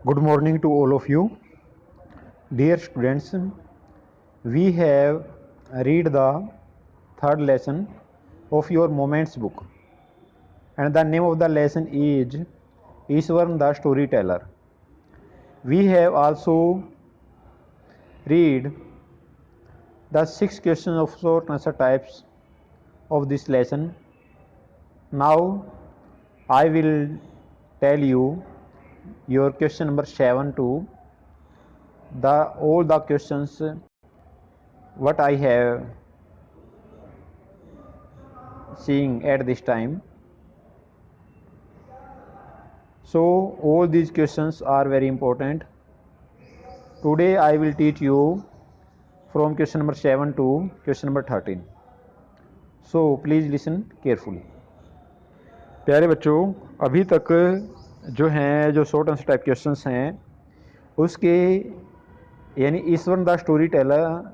Good morning to all of you. Dear students, we have read the third lesson of your Moments book, and the name of the lesson is Ishwaran the Storyteller. We have also read the 6 questions of short answer types of this lesson. Now I will tell you your question number 7 to the all the questions what I have seeing at this time. So all these questions are very important. Today I will teach you from question number 7 to question number 13. So please listen carefully. प्यारे बच्चों, अभी तक जो हैं जो short answer type questions हैं उसके यानी ईश्वरन द स्टोरी टेलर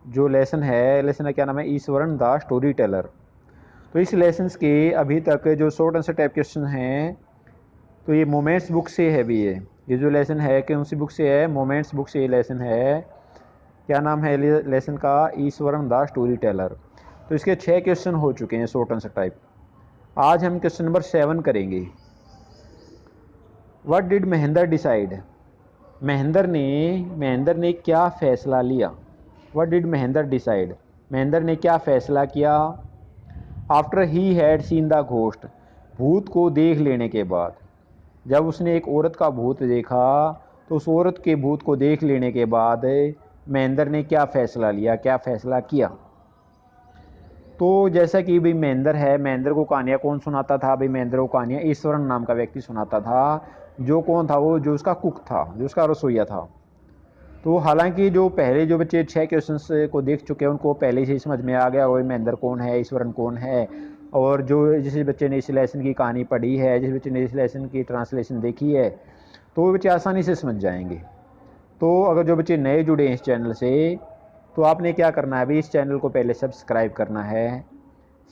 जो लेसन है, लेसन का क्या नाम है, ईश्वरन द स्टोरी टेलर। तो इस लेसन्स के अभी तक जो शॉर्ट आंसर टाइप क्वेश्चन हैं तो ये मोमेंट्स बुक से है भी। ये जो लेसन है कौन सी बुक से है? मोमेंट्स बुक से ये लेसन है। क्या नाम है लेसन का? Eswaran the story teller. तो इसके 6 क्वेश्चन हो चुके हैं शॉर्ट आंसर टाइप। आज हम क्वेश्चन नंबर 7 करेंगे। What did Mahendra decide? Mahendra ने क्या फैसला लिया? What did Mahendra decide? Mahendra ने क्या फैसला किया? After he had seen the ghost, भूत को देख लेने के बाद। जब उसने एक औरत का भूत देखा तो उस औरत के भूत को देख लेने के बाद महेंद्र ने क्या फैसला लिया, क्या फैसला किया? तो जैसा कि भाई महेंद्र है, महेंद्र को कहानियाँ कौन सुनाता था? भाई महेंद्र को कहानियाँ ईश्वरन नाम का व्यक्ति सुनाता था। जो कौन था? वो जो उसका कुक था, जो उसका रसोईया था। तो हालांकि जो पहले जो बच्चे 6 क्वेश्चंस को देख चुके हैं उनको पहले से ही समझ में आ गया वो महेंद्र कौन है, ईश्वरन कौन है। और जो जिस बच्चे ने इस लेसन की कहानी पढ़ी है, जिस बच्चे ने इस लेसन की ट्रांसलेशन देखी है, तो वो बच्चे आसानी से समझ जाएंगे। तो अगर जो बच्चे नए जुड़े हैं इस चैनल से तो आपने क्या करना है? भाई इस चैनल को पहले सब्सक्राइब करना है,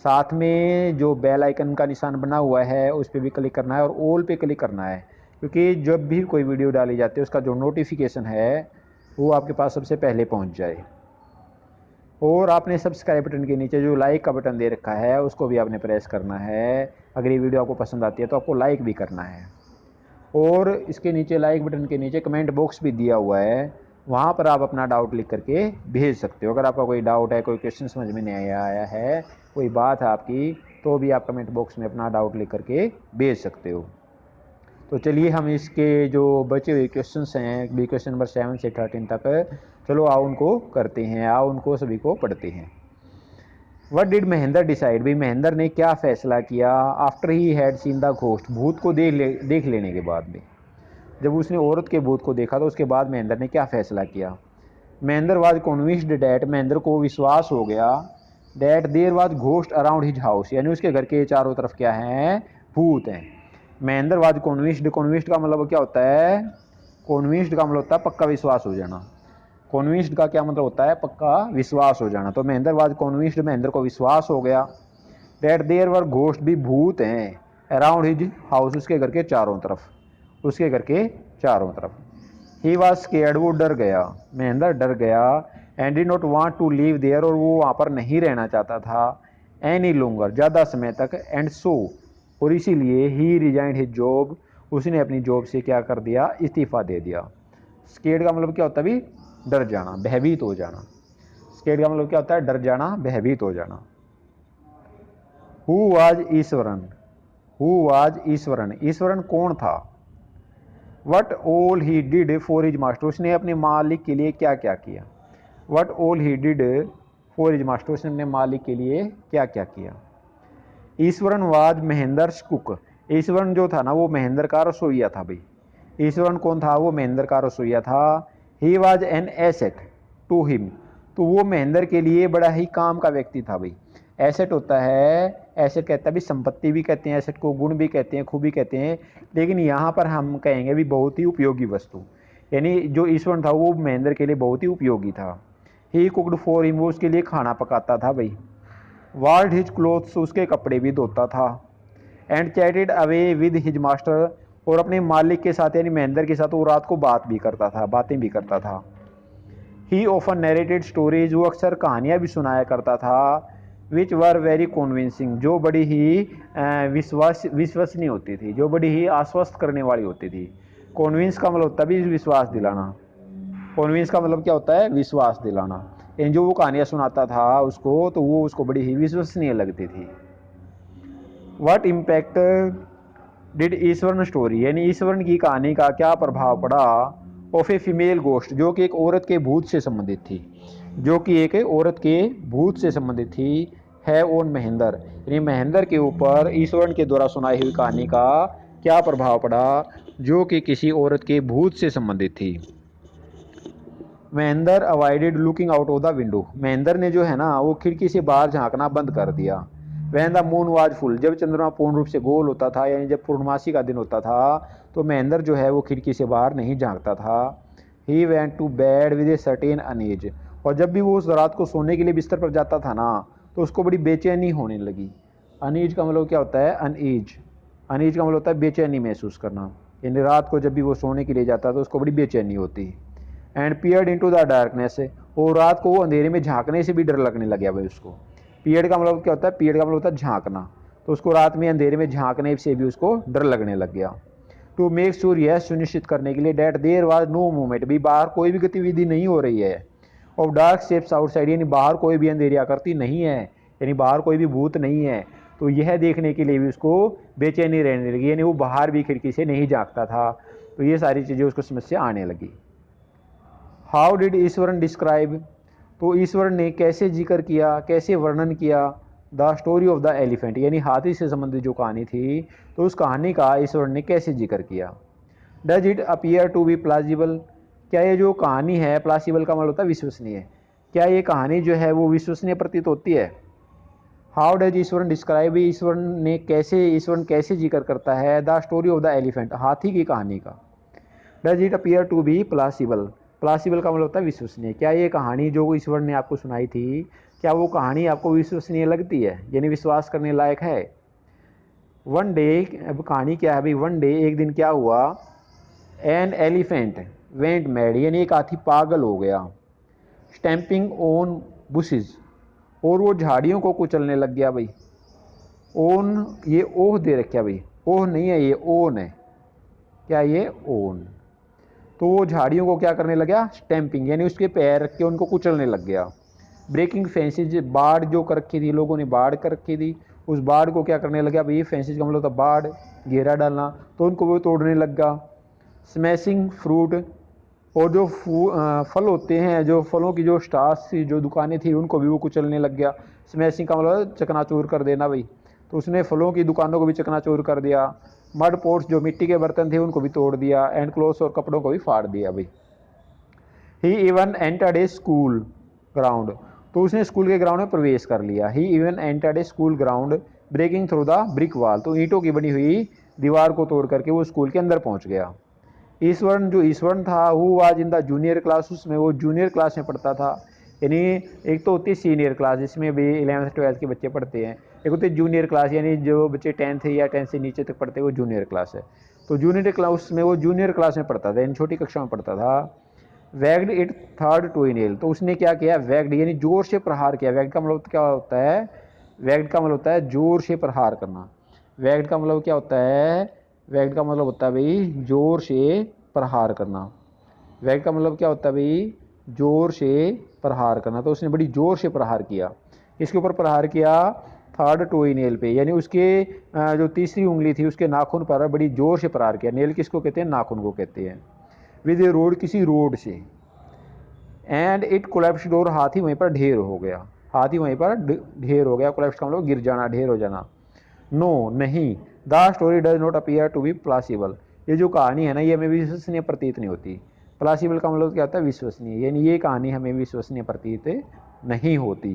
साथ में जो बेल आइकन का निशान बना हुआ है उस पर भी क्लिक करना है और ऑल पे क्लिक करना है, क्योंकि जब भी कोई वीडियो डाली जाती है उसका जो नोटिफिकेशन है वो आपके पास सबसे पहले पहुंच जाए। और आपने सब्सक्राइब बटन के नीचे जो लाइक का बटन दे रखा है उसको भी आपने प्रेस करना है। अगर ये वीडियो आपको पसंद आती है तो आपको लाइक भी करना है। और इसके नीचे लाइक बटन के नीचे कमेंट बॉक्स भी दिया हुआ है, वहाँ पर आप अपना डाउट लिख करके भेज सकते हो। अगर आपका कोई डाउट है, कोई क्वेश्चन समझ में नहीं आया है, कोई बात है आपकी, तो भी आप कमेंट बॉक्स में अपना डाउट लिख करके भेज सकते हो। तो चलिए हम इसके जो बचे हुए क्वेश्चंस हैं बी क्वेश्चन नंबर 7 से 13 तक, चलो आओ उनको करते हैं, आओ उनको सभी को पढ़ते हैं। What did Mahendra decide? भाई महेंद्र ने क्या फैसला किया? After he had seen the ghost, भूत को देख लेने के बाद में। जब उसने औरत के भूत को देखा तो उसके बाद महेंद्र ने क्या फैसला किया? Mahendra was convinced that, Mahendra को विश्वास हो गया, that there was ghost around his house, यानी उसके घर के चारों तरफ क्या है? भूत हैं। महेंद्र वाज कन्विंस्ड, कन्विंस्ड का मतलब क्या होता है? कन्विंस्ड का मतलब होता है पक्का विश्वास हो जाना। कन्विंस्ड का क्या मतलब होता है? पक्का विश्वास हो जाना। तो महेंद्र वाज कन्विंस्ड, महेंद्र को विश्वास हो गया, डैट देयर वर घोस्ट, भी भूत हैं, अराउंड हिज हाउस, उसके घर के चारों तरफ, उसके घर के चारों तरफ। ही वॉज स्केर्ड, वो डर गया, महेंद्र डर गया, and did not want to leave there, और वो वहाँ पर नहीं रहना चाहता था, एनी लॉन्गर, ज़्यादा समय तक, एंड सो, और इसीलिए ही रिजाइंड हिज जॉब, उसने अपनी जॉब से क्या कर दिया? इस्तीफा दे दिया। स्केर्ड का मतलब क्या होता है? भी डर जाना, भयभीत हो जाना। स्केर्ड का मतलब क्या होता है? डर जाना, भयभीत हो जाना। Who was Eswaran? Who was Eswaran? Eswaran कौन था? What all he did for his master, उसने अपने मालिक के लिए क्या क्या किया? What all he did for his master, उसने अपने मालिक के लिए क्या क्या किया? ईश्वरन वाज महेंद्र कुक, ईश्वरन जो था ना वो महेंद्र का रसोईया था। भाई ईश्वरन कौन था? वो महेंद्र का रसोईया था। He was an asset to him, तो वो महेंद्र के लिए बड़ा ही काम का व्यक्ति था। भाई एसेट होता है, एसेट कहता है भी संपत्ति भी कहते हैं, एसेट को गुण भी कहते हैं, खूबी कहते हैं, लेकिन यहाँ पर हम कहेंगे भी बहुत ही उपयोगी वस्तु। यानी जो ईश्वरन था वो महेंद्र के लिए बहुत ही उपयोगी था। ही कुकड फॉर हिम, वो उसके लिए खाना पकाता था। भाई वॉल्ड हिज क्लोथ्स, उसके कपड़े भी धोता था। And chatted away with his master, और अपने मालिक के साथ यानी महेंद्र के साथ वो रात को बातें भी करता था। ही ऑफन नैरेटेड स्टोरीज, वो अक्सर कहानियाँ भी सुनाया करता था, विच वर वेरी कन्विंसिंग, जो बड़ी ही विश्वसनीय होती थी, जो बड़ी ही आश्वस्त करने वाली होती थी। कॉन्विंस का मतलब होता है भी विश्वास दिलाना। कॉन्विंस का मतलब क्या होता है? विश्वास दिलाना। यानी जो वो कहानियाँ सुनाता था उसको, तो वो उसको बड़ी ही विश्वसनीय लगती थी। What impact did Eswaran story, यानी ईश्वरन की कहानी का क्या प्रभाव पड़ा ऑफ ए फीमेल गोस्ट, जो कि एक औरत के भूत से संबंधित थी, जो कि एक औरत के भूत से संबंधित थी, है ओन महेंद्र, यानी महेंद्र के ऊपर ईश्वरन के द्वारा सुनाई हुई कहानी का क्या प्रभाव पड़ा जो कि किसी औरत के भूत से संबंधित थी। Mahendra avoided looking out of the window, Mahendra ने जो है ना वो खिड़की से बाहर झांकना बंद कर दिया। When the moon was full, जब चंद्रमा पूर्ण रूप से गोल होता था यानी जब पूर्णमासी का दिन होता था तो महेंद्र जो है वो खिड़की से बाहर नहीं झांकता था। He went to bed with a certain unease, और जब भी वो उस रात को सोने के लिए बिस्तर पर जाता था ना तो उसको बड़ी बेचैनी होने लगी। अनईज का मतलब क्या होता है? अनईज। अनईज का मतलब होता है बेचैनी महसूस करना, यानी रात को जब भी वो सोने के लिए जाता तो उसको बड़ी बेचैनी होती। And peered into the darkness, और रात को वो अंधेरे में झांकने से भी डर लगने लग गया भाई उसको। पियर्ड का मतलब क्या होता है? पियर्ड का मतलब होता है झांकना, तो उसको रात में अंधेरे में झांकने से भी उसको डर लगने लग गया। टू मेक श्योर, यह सुनिश्चित करने के लिए that there was no movement, भी बाहर कोई भी गतिविधि नहीं हो रही है, ऑफ डार्क शेप्स आउटसाइड, यानी बाहर कोई भी अंधेरी आकृति नहीं है, यानी बाहर कोई भी भूत नहीं है, तो यह देखने के लिए भी उसको बेचैनी रहने लगी, यानी वो बाहर भी खिड़की से नहीं झांकता था, तो ये सारी चीज़ें उसको समस्या आने लगी। हाउ डिड ईश्वरन डिस्क्राइब, तो ईश्वर ने कैसे जिक्र किया, कैसे वर्णन किया the story of the elephant, यानी हाथी से संबंधित जो कहानी थी तो उस कहानी का ईश्वर ने कैसे जिक्र किया। Does it appear to be plausible, क्या ये जो कहानी है, प्लासिबल का मतलब होता है विश्वसनीय, क्या ये कहानी जो है वो विश्वसनीय प्रतीत होती है। How does Ishwaran describe, Ishwaran कैसे जिक्र करता है the story of the elephant, हाथी की कहानी का। Does it appear to be plausible, plausible का मतलब होता है विश्वसनीय, क्या ये कहानी जो ईश्वर ने आपको सुनाई थी क्या वो कहानी आपको विश्वसनीय लगती है, यानी विश्वास करने लायक है। वन डे, अब कहानी क्या है भाई, वन डे एक दिन क्या हुआ, एन एलिफेंट वेंट मैड, यानी एक हाथी पागल हो गया, स्टैंपिंग ऑन बुशेज, और वो झाड़ियों को कुचलने लग गया भाई। ओन, ये ओह दे रखा भाई, ओह नहीं है ये ओन है, क्या ये ओन, तो वो झाड़ियों को क्या करने लगा, स्टैंपिंग, यानी उसके पैर रख के उनको कुचलने लग गया। ब्रेकिंग फेंसेज, बाढ़ जो कर रखी थी, लोगों ने बाढ़ कर रखी थी, उस बाढ़ को क्या करने लगा भाई, फेंसेज का मतलब था बाढ़, घेरा डालना, तो उनको वो तोड़ने लगा। स्मैशिंग फ्रूट, और जो फल होते हैं, जो फलों की जो स्टार्स थी, जो दुकानें थी, उनको भी वो कुचलने लग गया। स्मैशिंग का मतलब चकनाचूर कर देना भाई, तो उसने फलों की दुकानों को भी चकनाचूर कर दिया। मड पोट्स, जो मिट्टी के बर्तन थे, उनको भी तोड़ दिया। एंड क्लोथ्स, और कपड़ों को भी फाड़ दिया भाई। He even entered a school ground, तो उसने स्कूल के ग्राउंड में प्रवेश कर लिया। He even entered a school ground breaking through the brick wall, तो ईंटों की बनी हुई दीवार को तोड़ करके वो स्कूल के अंदर पहुंच गया। ईश्वरन, जो ईश्वरन था वो was in the junior class, उसमें वो जूनियर क्लास में पढ़ता था, यानी एक तो होती है सीनियर क्लास जिसमें भी 11th-12th के बच्चे पढ़ते हैं, एक होती है जूनियर क्लास यानी जो बच्चे 10th या 10th से नीचे तक पढ़ते हैं वो जूनियर क्लास है। तो जूनियर क्लास में वो जूनियर क्लास में पढ़ता था, यानी छोटी कक्षा में पढ़ता था। Wagged it third to nail, तो उसने क्या किया, वैग्ड यानी जोर से प्रहार किया। वैग्ड का मतलब क्या होता है, वैग्ड का मतलब होता है जोर से प्रहार करना। वैग्ड का मतलब क्या होता है, वैग्ड का मतलब होता है भाई जोर से प्रहार करना। वैग्ड का मतलब क्या होता है भाई, जोर से प्रहार करना, तो उसने बड़ी जोर से प्रहार किया। इसके ऊपर प्रहार किया, थर्ड टोई नेल पे, यानी उसके जो तीसरी उंगली थी उसके नाखून पर बड़ी जोर से प्रहार किया। नेल किसको कहते हैं, नाखून को कहते हैं। विद ए रोड, किसी रोड से। एंड इट कोलैप्स्ड, और हाथी वहीं पर ढेर हो गया। हाथी वहीं पर ढेर हो गया। कोलैप्स का मतलब गिर जाना, ढेर हो जाना। नो, नहीं, the story does not appear to be plausible, ये जो कहानी है ना ये हमें विश्वसनीय प्रतीत नहीं होती। प्लासिबल का मतलब क्या होता है, विश्वसनीय, यानी ये कहानी हमें विश्वसनीय प्रतीत नहीं होती।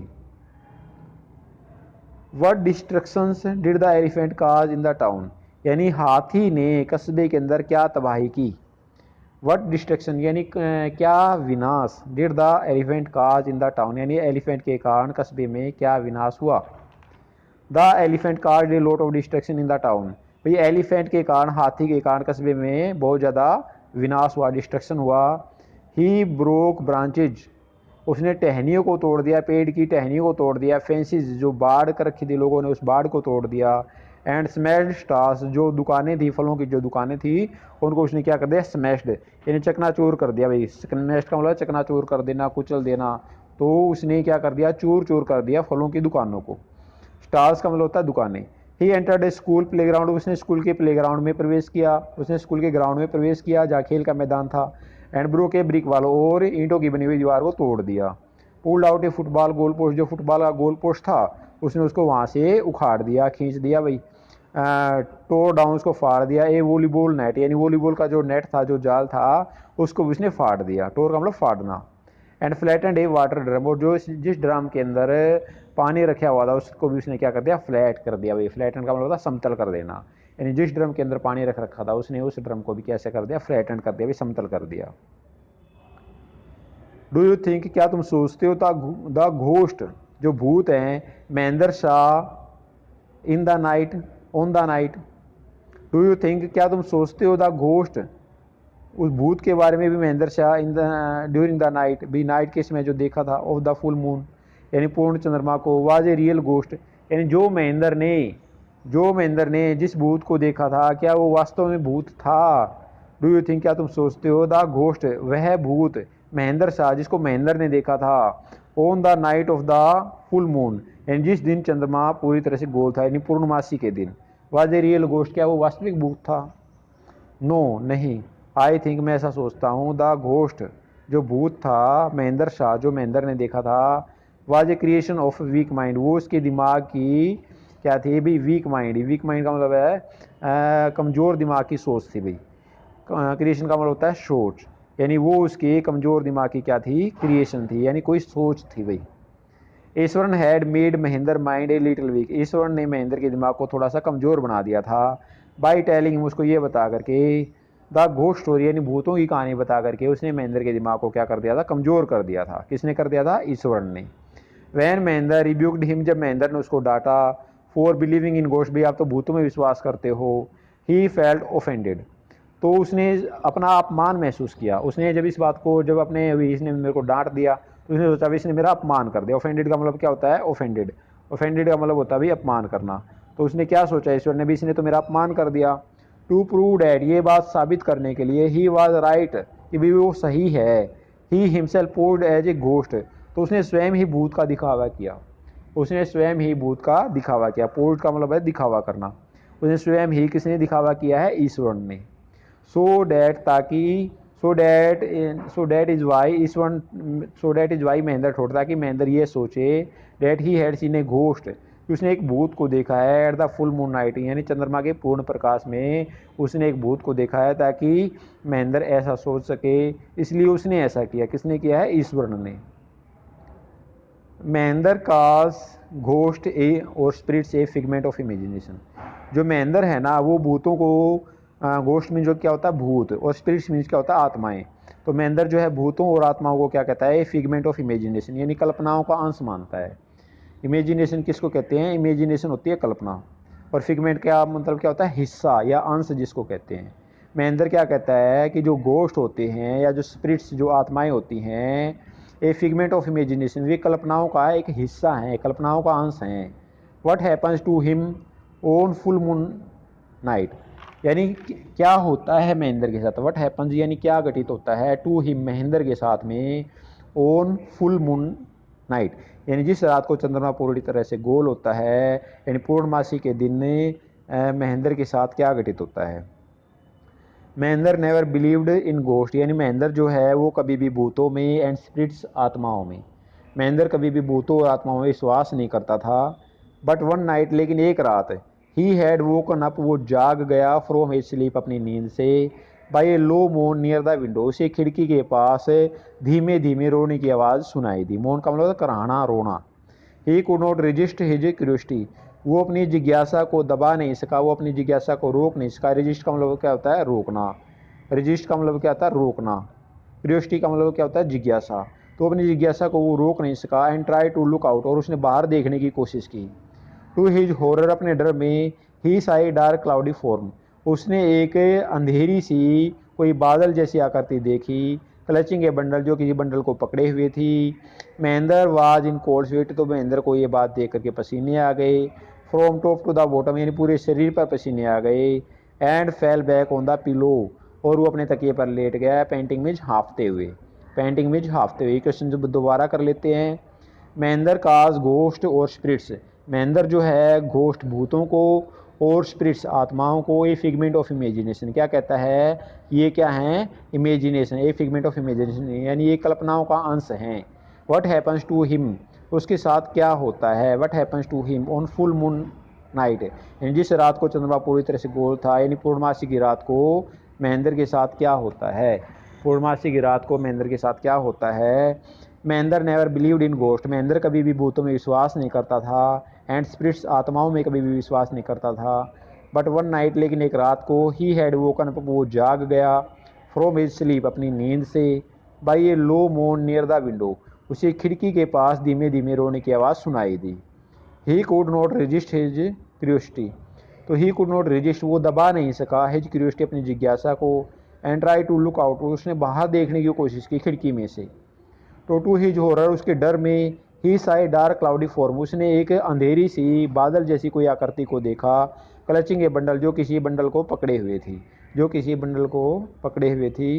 What destructions did the elephant cause in the town, यानी हाथी ने कस्बे के अंदर क्या तबाही की। व्हाट डिस्ट्रक्शन, यानी क्या विनाश, did the elephant cause in the town, यानी एलिफेंट के कारण कस्बे में क्या विनाश हुआ। The elephant cause a lot of destruction in the town, भाई एलिफेंट के कारण, हाथी के कारण कस्बे में बहुत ज़्यादा विनाश हुआ, डिस्ट्रक्शन हुआ। ही ब्रोक ब्रांचेज, उसने टहनियों को तोड़ दिया, पेड़ की टहनियों को तोड़ दिया। फेंसिस, जो बाढ़ कर रखी थी लोगों ने उस बाढ़ को तोड़ दिया। एंड स्मैश्ड स्टार्स, जो दुकानें थी, फलों की जो दुकानें थी उनको उसने क्या कर दिया, स्मैश्ड, यानी चकनाचूर कर दिया। भाई स्मैश्ड का मतलब चकनाचूर कर देना, कुचल देना। तो उसने क्या कर दिया, चूर चूर कर दिया फलों की दुकानों को। स्टार्स का मतलब होता है दुकानें। He entered a school playground, उसने स्कूल के प्लेग्राउंड में प्रवेश किया, उसने स्कूल के ग्राउंड में प्रवेश किया जहाँ खेल का मैदान था। एंड ब्रोक ए ब्रिक वाल, और ईंटों की बनी हुई दीवार को तोड़ दिया। पुल्ड आउट ए फुटबॉल गोल पोस्ट, जो फुटबॉल का गोल पोस्ट था उसने उसको वहाँ से उखाड़ दिया, खींच दिया भाई। टोर डाउन, उसको फाड़ दिया। ए वॉलीबॉल नेट, यानी वॉलीबॉल का जो नेट था, जो जाल था, उसको उसने फाड़ दिया। टोर का मतलब फाड़ना। And flattened a water drum, और जो जिस ड्रम के अंदर पानी रखा हुआ था उसको भी उसने क्या कर दिया, फ्लैट कर दिया। भाई फ्लैटेंड का मतलब होता समतल कर देना, यानी जिस ड्रम के अंदर पानी रख रखा था उसने उस ड्रम को भी कैसे कर दिया, फ्लैटेंड कर दिया, भी समतल कर दिया। डू यू थिंक, क्या तुम सोचते हो, द घोस्ट, जो भूत हैं, Mahendra Shah in the night, on the night. Do you think, क्या तुम सोचते हो, द घोस्ट, उस भूत के बारे में भी, Mahendra Shah in the during the night, भी नाइट के समय जो देखा था, ऑफ द फुल मून, यानी पूर्ण चंद्रमा को, वाज ए रियल घोस्ट, यानी जो महेंद्र ने जिस भूत को देखा था, क्या वो वास्तव में भूत था। डू यू थिंक, क्या तुम सोचते हो, द घोस्ट, वह भूत, महेंद्र शाह, जिसको महेंद्र ने देखा था, on the night of the full moon, यानी जिस दिन चंद्रमा पूरी तरह से गोल था, यानी पूर्णमासी के दिन, वाज ए रियल घोस्ट, क्या वो वास्तविक भूत था। नो, नहीं। आई थिंक, मैं ऐसा सोचता हूँ, द घोस्ट, जो भूत था, महेंद्र शाह, जो महेंद्र ने देखा था, was a creation of weak mind, वो उसके दिमाग की क्या थी भी, वीक माइंड। वीक माइंड का मतलब है कमज़ोर दिमाग की सोच थी भाई। क्रिएशन का मतलब होता है सोच, यानी वो उसके कमज़ोर दिमाग की क्या थी, क्रिएशन थी, यानी कोई सोच थी भाई। Eswaran had made Mahendra mind a little week, Eswaran ने महेंद्र के दिमाग को थोड़ा सा कमज़ोर बना दिया था। बाई टेलिंग, उसको ये बता करके, द घोस्ट स्टोरी, यानी भूतों की कहानी बता करके उसने महेंद्र के दिमाग को क्या कर दिया था, कमज़ोर कर दिया था। किसने कर दिया था, ईश्वरन ने। वैन महेंद्र रिब्यूक्ड हिम, जब महेंद्र ने उसको डांटा, फॉर बिलीविंग इन घोस्ट, भी आप तो भूतों में विश्वास करते हो। ही फेल्ट ऑफेंडेड, तो उसने अपना अपमान महसूस किया। उसने जब इस बात को, जब अपने इसने मेरे को डांट दिया, तो उसने सोचा भी इसने मेरा अपमान कर दिया। ऑफेंडेड का मतलब क्या होता है, ऑफेंडेड, ऑफेंडेड का मतलब होता है भी अपमान करना। तो उसने क्या सोचा ईश्वर ने भी, इसने तो मेरा अपमान कर दिया। टू प्रूव डैट, ये बात साबित करने के लिए, ही वॉज राइट, कि भी वो सही है। He himself posed as a ghost, तो उसने स्वयं ही भूत का दिखावा किया। उसने स्वयं ही भूत का दिखावा किया। पोर्ड का मतलब है दिखावा करना। उसने स्वयं ही, किसने दिखावा किया है, ईश्वर ने। सो डैट, ताकि, सो डैट इज वाई ईश्वर, so that is why Mahendra thought, ताकि महेंद्र ये सोचे, that he had seen a ghost, उसने एक भूत को देखा है, at the full moon night, यानी चंद्रमा के पूर्ण प्रकाश में उसने एक भूत को देखा है, ताकि महेंद्र ऐसा सोच सके, इसलिए उसने ऐसा किया। किसने किया है, ईश्वर ने। महेंद्र काज घोस्ट ए और spirits a figment of imagination, जो महेंद्र है ना, वो भूतों को, घोस्ट मीन जो क्या होता है भूत, और स्पिरिट्स मीन्स क्या होता है आत्माएं। तो महेंद्र जो है भूतों और आत्माओं को क्या कहता है, फिगमेंट ऑफ इमेजिनेशन, यानी कल्पनाओं का अंश मानता है। इमेजिनेशन किसको कहते हैं, इमेजिनेशन होती है कल्पना, और फिगमेंट क्या मतलब क्या होता है, हिस्सा या अंश जिसको कहते हैं। महेंद्र क्या कहता है कि जो घोस्ट होते हैं या जो स्पिरिट्स, जो आत्माएं होती हैं, ए फिगमेंट ऑफ इमेजिनेशन, वे कल्पनाओं का एक हिस्सा है, कल्पनाओं का अंश हैं। What happens to him on full moon night, यानी क्या होता है महेंद्र के साथ, व्हाट हैपन्स यानी क्या घटित होता है, टू हिम महेंद्र के साथ में, ऑन फुल मून नाइट, यानी जिस रात को चंद्रमा पूरी तरह से गोल होता है, यानी पूर्णमासी के दिन महेंद्र के साथ क्या घटित होता है। Mahendra never believed in ghost, यानी महेंद्र जो है वो कभी भी भूतों में, एंड स्पिरिट्स आत्माओं में, महेंद्र कभी भी भूतों और आत्माओं में विश्वास नहीं करता था। बट वन नाइट, लेकिन एक रात, ही हैड वोकन अप, वो जाग गया, फ्रॉम हिज स्लीप, अपनी नींद से, बाय ए लो मोन नियर द विंडो, उसे खिड़की के पास धीमे धीमे रोने की आवाज़ सुनाई दी। मोन का मतलब कराहना, रोना। ही could not resist his curiosity, वो अपनी जिज्ञासा को दबा नहीं सका, वो अपनी जिज्ञासा को रोक नहीं सका। रजिस्ट का मतलब क्या होता है, रोकना। रजिस्ट का मतलब क्या होता है, रोकना। क्यूरियोसिटी का मतलब क्या होता है, जिज्ञासा। तो अपनी जिज्ञासा को वो रोक नहीं सका। And try to look out, और उसने बाहर देखने की कोशिश की। टू हिज हॉरर, अपने डर में, ही साई डार्क क्लाउडी फॉर्म, उसने एक अंधेरी सी कोई बादल जैसी आकृति देखी। क्लचिंग ए बंडल, जो किसी बंडल को पकड़े हुए थी। Mahendra was in cold sweat, तो महेंद्र को ये बात देख करके पसीने आ गए। From top to the bottom, यानी पूरे शरीर पर पसीने आ गए। And fell back on the pillow, और वो अपने तकिए पर लेट गया पेंटिंग में हाँफते हुए। पेंटिंग में हाँफते हुए। क्वेश्चन जो दोबारा कर लेते हैं। महेंद्र काज घोस्ट और स्पिरिट्स, महेंद्र जो है घोस्ट भूतों को और स्पिरिट्स आत्माओं को, ए फिगमेंट ऑफ इमेजिनेशन, क्या कहता है ये क्या है, imagination, A figment of imagination, यानी ये कल्पनाओं का अंश हैं। व्हाट हैपन्स टू हिम, उसके साथ क्या होता है। What happens to him on full moon night, यानी जिस रात को चंद्रमा पूरी तरह से गोल था, यानी पूर्णमासी की रात को महेंद्र के साथ क्या होता है। पूर्णमासी की रात को महेंद्र के साथ क्या होता है। Mahendra never believed in ghost, Mahendra कभी भी भूतों में विश्वास नहीं करता था। एंड स्पिरिट्स, आत्माओं में कभी भी विश्वास नहीं करता था। बट वन नाइट, लेकिन एक रात को, ही हैड वोकन अप, वो जाग गया। फ्रॉम हिज स्लीप, अपनी नींद से। बाई ए लो मोन नियर द विंडो, उसे खिड़की के पास धीमे धीमे रोने की आवाज़ सुनाई दी। He could not resist his curiosity, तो ही कुड नॉट रेजिस्ट, वो दबा नहीं सका, हिज क्यूरियोसिटी, अपनी जिज्ञासा को। And try to look out, उसने बाहर देखने की कोशिश की खिड़की में से। तो टू हिज हॉरर, उसके डर में, ही साई डार्क क्लाउडी फॉर्म, उसने एक अंधेरी सी बादल जैसी कोई आकृति को देखा। क्लचिंग ए बंडल, जो किसी बंडल को पकड़े हुए थी, जो किसी बंडल को पकड़े हुए थी।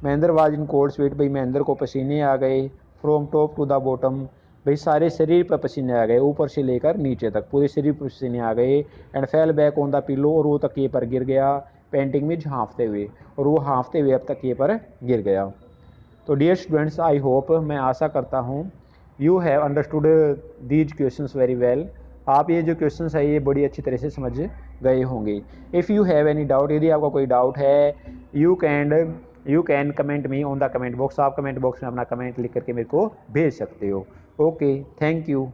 Mahendra was in cold sweat, भाई महेंद्र को पसीने आ गए। From top to the bottom, भाई सारे शरीर पर पसीने आ गए, ऊपर से लेकर नीचे तक पूरे शरीर पर पसीने आ गए। And fell back on the pillow, और वो तकिए पर गिर गया पेंटिंग में हाँफते हुए, और वो हाँफते हुए अब तकिए पर गिर गया। तो डियर स्टूडेंट्स, आई होप, मैं आशा करता हूँ you have understood these questions very well, आप ये जो क्वेश्चंस है ये बड़ी अच्छी तरह से समझ गए होंगे। If you have any doubt, यदि आपका कोई डाउट है, you can comment me on the comment box, आप कमेंट बॉक्स में अपना कमेंट लिख करके मेरे को भेज सकते हो। Okay, thank you.